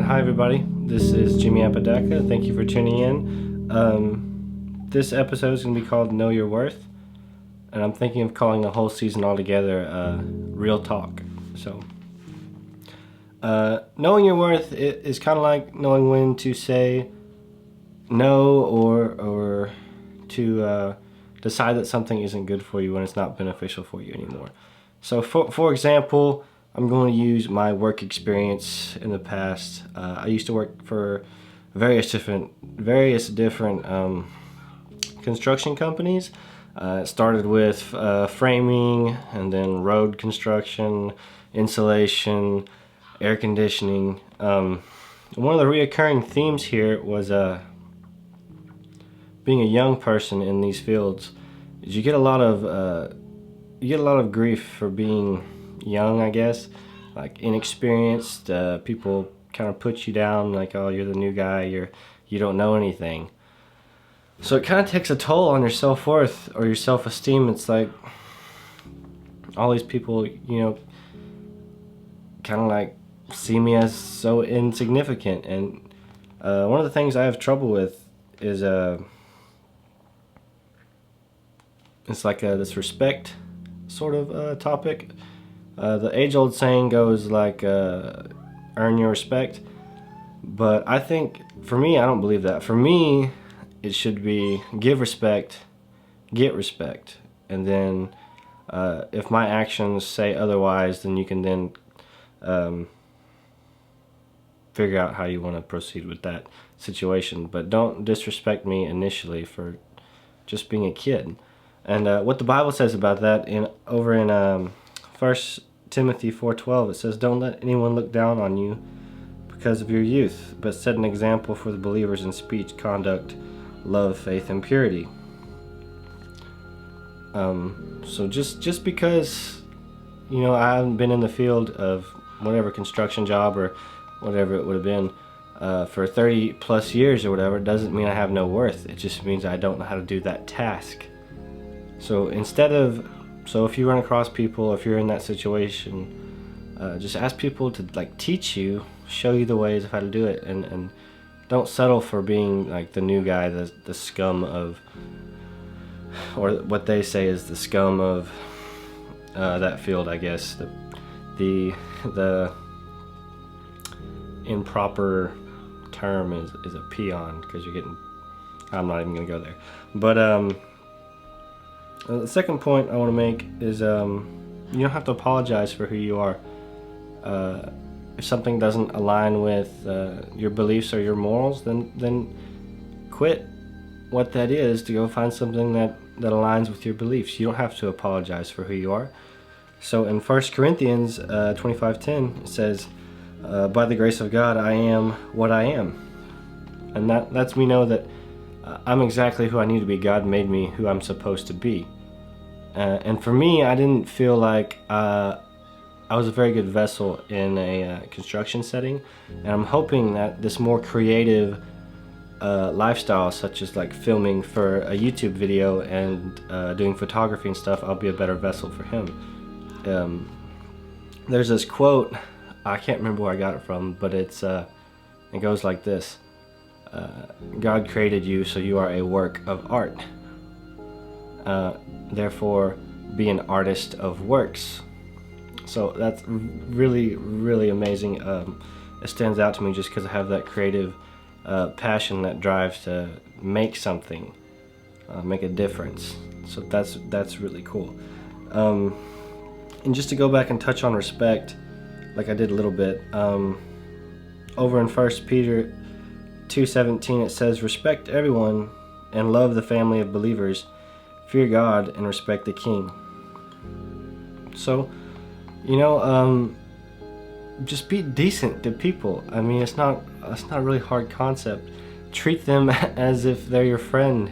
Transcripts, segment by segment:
Alright, hi everybody. This is Jimmy Apodaca. Thank you for tuning in. This episode is going to be called Know Your Worth. And I'm thinking of calling the whole season altogether Real Talk. So, knowing your worth is kind of like knowing when to say no or to decide that something isn't good for you when it's not beneficial for you anymore. So for example, I'm going to use my work experience in the past. I used to work for various different construction companies. It started with framing, and then road construction, insulation, air conditioning. One of the reoccurring themes here was being a young person in these fields. Is you get a lot of grief for being young, I guess, like inexperienced. People kind of put you down, like, oh, you're the new guy, you don't know anything. So it kind of takes a toll on your self-worth or your self-esteem. It's like all these people, kind of like see me as so insignificant. And one of the things I have trouble with is it's like this respect sort of topic. The age-old saying goes like, earn your respect. But I think, for me, I don't believe that. For me, it should be give respect, get respect. And then if my actions say otherwise, then you can then figure out how you want to proceed with that situation. But don't disrespect me initially for just being a kid. And what the Bible says about that over in 1 Timothy 4:12, it says, "Don't let anyone look down on you because of your youth, but set an example for the believers in speech, conduct, love, faith, and purity." So just because I haven't been in the field of whatever construction job or whatever it would have been for 30 plus years or whatever, doesn't mean I have no worth. It just means I don't know how to do that task. So if you run across people, if you're in that situation, just ask people to teach you, show you the ways of how to do it, and don't settle for being like the new guy, the scum of, or what they say is the scum of that field, I guess. The improper term is a peon, because you're getting, I'm not even gonna go there. But the second point I want to make is you don't have to apologize for who you are. If something doesn't align with your beliefs or your morals, then quit what that is to go find something that aligns with your beliefs. You don't have to apologize for who you are. So in 1 Corinthians 25:10, it says, "By the grace of God, I am what I am." And that lets me know that I'm exactly who I need to be. God made me who I'm supposed to be. And for me, I didn't feel like I was a very good vessel in a construction setting. And I'm hoping that this more creative lifestyle, such as like filming for a YouTube video and doing photography and stuff, I'll be a better vessel for him. There's this quote, I can't remember where I got it from, but it goes like this. God created you, so you are a work of art. Therefore, be an artist of works. So that's really, really amazing. It stands out to me just because I have that creative passion, that drive to make something, make a difference. So that's really cool. And just to go back and touch on respect, like I did a little bit, over in 1 Peter 2:17, it says, "Respect everyone and love the family of believers. Fear God and respect the king." So, just be decent to people. I mean, it's not a really hard concept. Treat them as if they're your friend.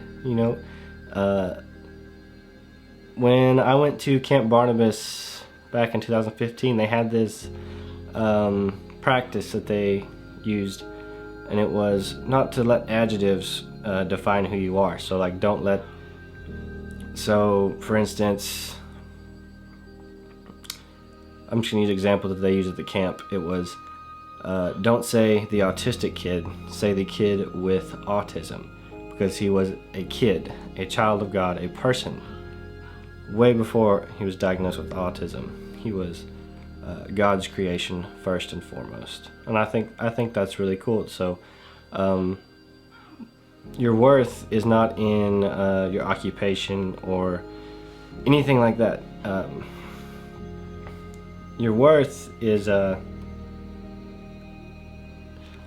When I went to Camp Barnabas back in 2015, they had this practice that they used, and it was not to let adjectives define who you are. So for instance, I'm just going to use an example that they used at the camp. It was Don't say the autistic kid, say the kid with autism, because he was a kid, a child of God, a person. Way before he was diagnosed with autism, he was God's creation first and foremost, and I think that's really cool. So, your worth is not in your occupation or anything like that. Your worth is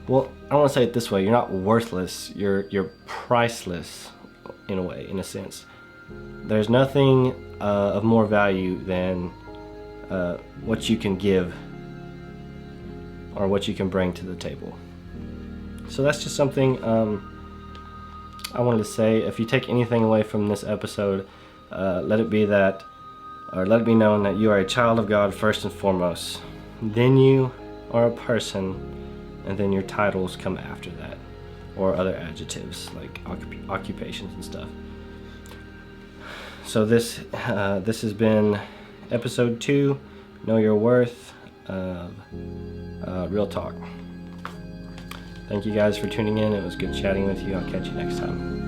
well, I don't want to say it this way. You're not worthless. You're priceless, in a way, in a sense. There's nothing of more value than what you can give or what you can bring to the table. So that's just something I wanted to say. If you take anything away from this episode, let it be that, or let it be known that you are a child of God first and foremost. Then you are a person, and then your titles come after that, or other adjectives like occupations and stuff. So this has been episode 2, Know Your Worth, Real Talk. Thank you guys for tuning in. It was good chatting with you. I'll catch you next time.